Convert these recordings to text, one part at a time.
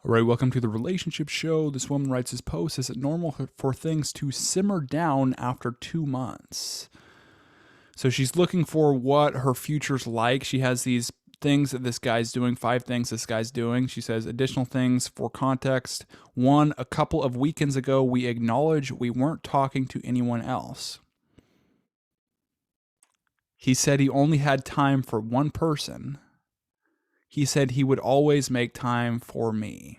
All right, welcome to the relationship show. This woman writes this post. Is it normal for things to simmer down after 2 months? So she's looking for what her future's like. She has these things that this guy's doing, 5 things this guy's doing. She says additional things for context. 1, a couple of weekends ago, we acknowledged we weren't talking to anyone else. He said he only had time for one person. He said he would always make time for me.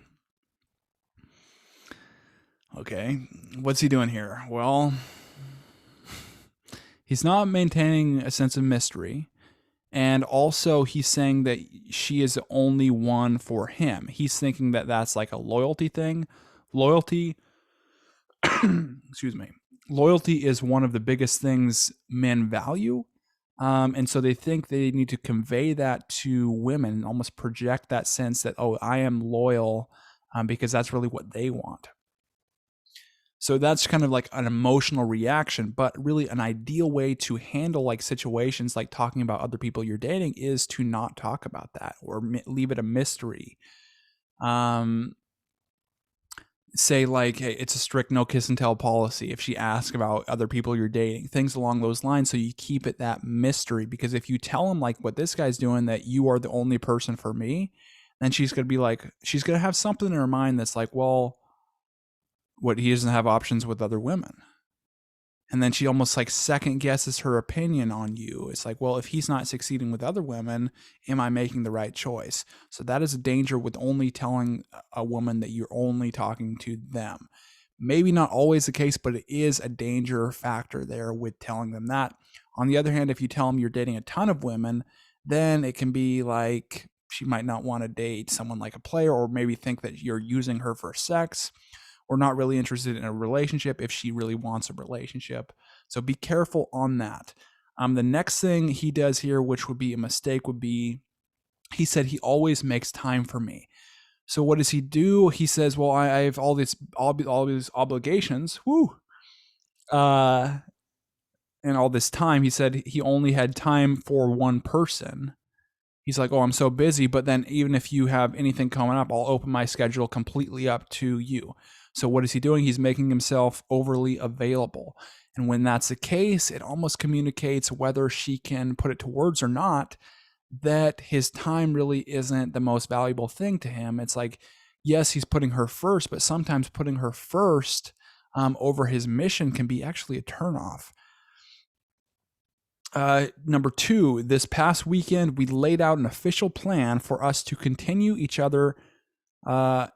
Okay, what's he doing here? Well, he's not maintaining a sense of mystery. And also, he's saying that she is the only one for him. He's thinking that that's like a loyalty thing. Loyalty, excuse me, loyalty is one of the biggest things men value. And so they think they need to convey that to women, almost project that sense that, oh, I am loyal, because that's really what they want. So that's kind of like an emotional reaction, but really an ideal way to handle like situations like talking about other people you're dating is to not talk about that or leave it a mystery. Say like, hey, it's a strict no kiss and tell policy if she asks about other people you're dating, things along those lines. So you keep it that mystery, because if you tell him like what this guy's doing, that you are the only person for me, then she's going to be like, she's going to have something in her mind that's like, well, what, he doesn't have options with other women. And then she almost like second guesses her opinion on you. It's like, well, if he's not succeeding with other women, am I making the right choice? So that is a danger with only telling a woman that you're only talking to them. Maybe not always the case, but it is a danger factor there with telling them that. On the other hand, if you tell them you're dating a ton of women, then it can be like she might not want to date someone like a player, or maybe think that you're using her for sex, or not really interested in a relationship if she really wants a relationship. So be careful on that. The next thing he does here, which would be a mistake, would be he said he always makes time for me. So what does he do? He says, well, I have all these obligations, and all this time. He said he only had time for one person. He's like, oh, I'm so busy, but then even if you have anything coming up, I'll open my schedule completely up to you. So what is he doing? He's making himself overly available. And when that's the case, it almost communicates, whether she can put it to words or not, that his time really isn't the most valuable thing to him. It's like, yes, he's putting her first, but sometimes putting her first over his mission can be actually a turnoff. Number 2, this past weekend, we laid out an official plan for us to continue each other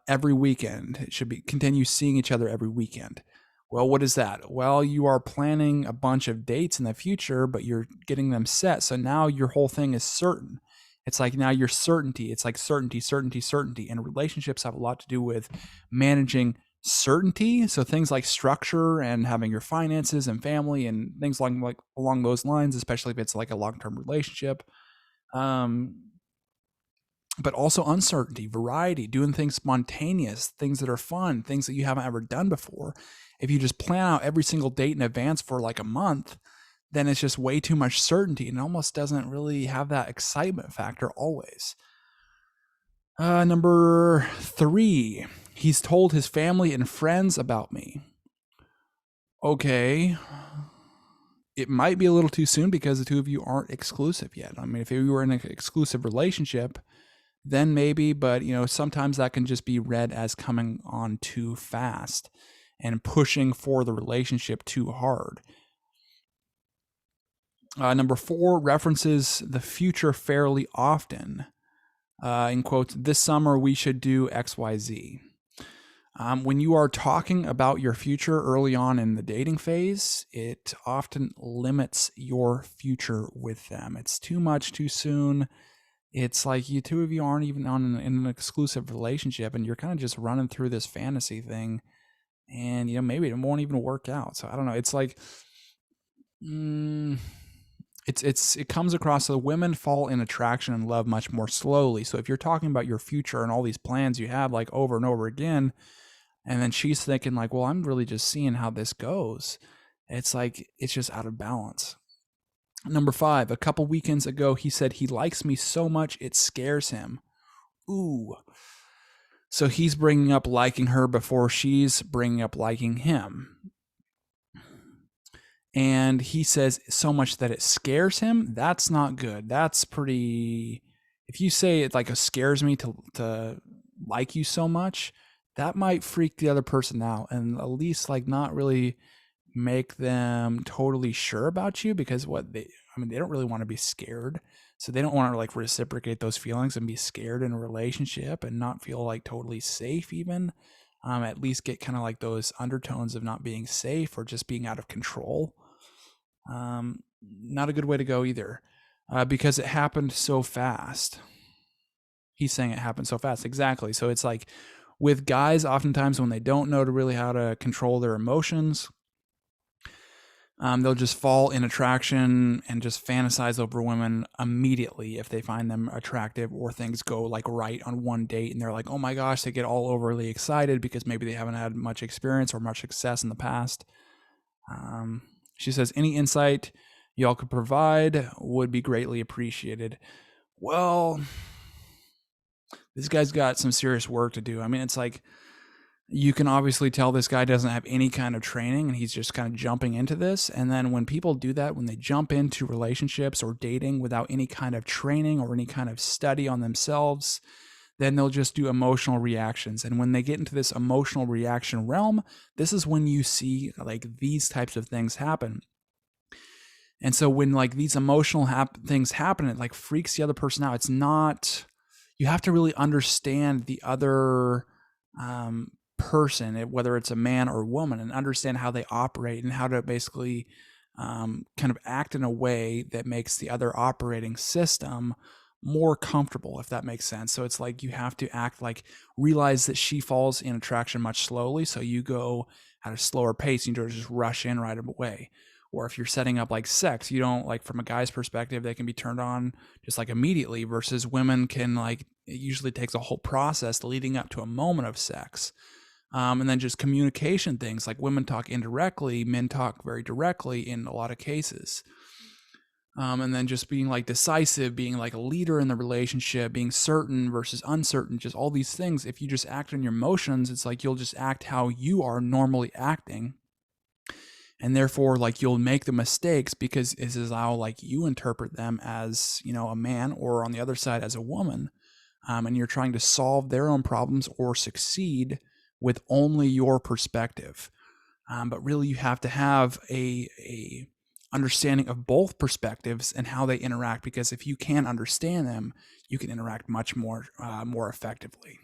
every weekend. It should be continue seeing each other every weekend. Well, what is that? Well, you are planning a bunch of dates in the future, but you're getting them set. So now your whole thing is certain. It's like now your certainty. It's like certainty, certainty, certainty. And relationships have a lot to do with managing certainty. So things like structure and having your finances and family and things along those lines, especially if it's like a long-term relationship. But also uncertainty, variety, doing things spontaneous, things that are fun, things that you haven't ever done before. If you just plan out every single date in advance for like a month, then it's just way too much certainty, and it almost doesn't really have that excitement factor always. Number 3, he's told his family and friends about me. Okay, it might be a little too soon because the two of you aren't exclusive yet. I mean, if you were in an exclusive relationship, then maybe, but sometimes that can just be read as coming on too fast and pushing for the relationship too hard. Number 4, references the future fairly often. In quotes, this summer we should do XYZ. When you are talking about your future early on in the dating phase, it often limits your future with them. It's too much too soon. It's like you two of you aren't even in an exclusive relationship, and you're kind of just running through this fantasy thing, and maybe it won't even work out. So I don't know. It's like, it comes across so women fall in attraction and love much more slowly. So if you're talking about your future and all these plans you have like over and over again, and then she's thinking like, well, I'm really just seeing how this goes, it's like it's just out of balance. Number 5, a couple weekends ago, he said he likes me so much it scares him. Ooh. So he's bringing up liking her before she's bringing up liking him. And he says so much that it scares him. That's not good. That's pretty. If you say it like it scares me to like you so much, that might freak the other person out, and at least like not really make them totally sure about you, because they don't really want to be scared. So they don't want to like reciprocate those feelings and be scared in a relationship and not feel like totally safe even. At least get kind of like those undertones of not being safe or just being out of control. Not a good way to go either, because it happened so fast. He's saying it happened so fast. Exactly. So it's like with guys, oftentimes when they don't know really how to control their emotions, they'll just fall in attraction and just fantasize over women immediately if they find them attractive, or things go like right on one date and they're like, oh my gosh, they get all overly excited because maybe they haven't had much experience or much success in the past. She says, any insight y'all could provide would be greatly appreciated. Well, this guy's got some serious work to do. I mean, it's like, you can obviously tell this guy doesn't have any kind of training and he's just kind of jumping into this. And then when people do that, when they jump into relationships or dating without any kind of training or any kind of study on themselves, then they'll just do emotional reactions. And when they get into this emotional reaction realm, this is when you see like these types of things happen. And so when like these emotional things happen, it like freaks the other person out. It's not, you have to really understand the other person, whether it's a man or a woman, and understand how they operate and how to basically kind of act in a way that makes the other operating system more comfortable, if that makes sense. So it's like you have to act like, realize that she falls in attraction much slowly, so you go at a slower pace and you don't just rush in right away. Or if you're setting up like sex, you don't, like from a guy's perspective, they can be turned on just like immediately, versus women can like, it usually takes a whole process leading up to a moment of sex. And then just communication things, like women talk indirectly, men talk very directly in a lot of cases. And then just being like decisive, being like a leader in the relationship, being certain versus uncertain, just all these things. If you just act on your emotions, it's like you'll just act how you are normally acting. And therefore, like, you'll make the mistakes because this is how like you interpret them as, a man, or on the other side as a woman. And you're trying to solve their own problems or succeed with only your perspective. But really, you have to have a understanding of both perspectives and how they interact, because if you can understand them, you can interact much more effectively.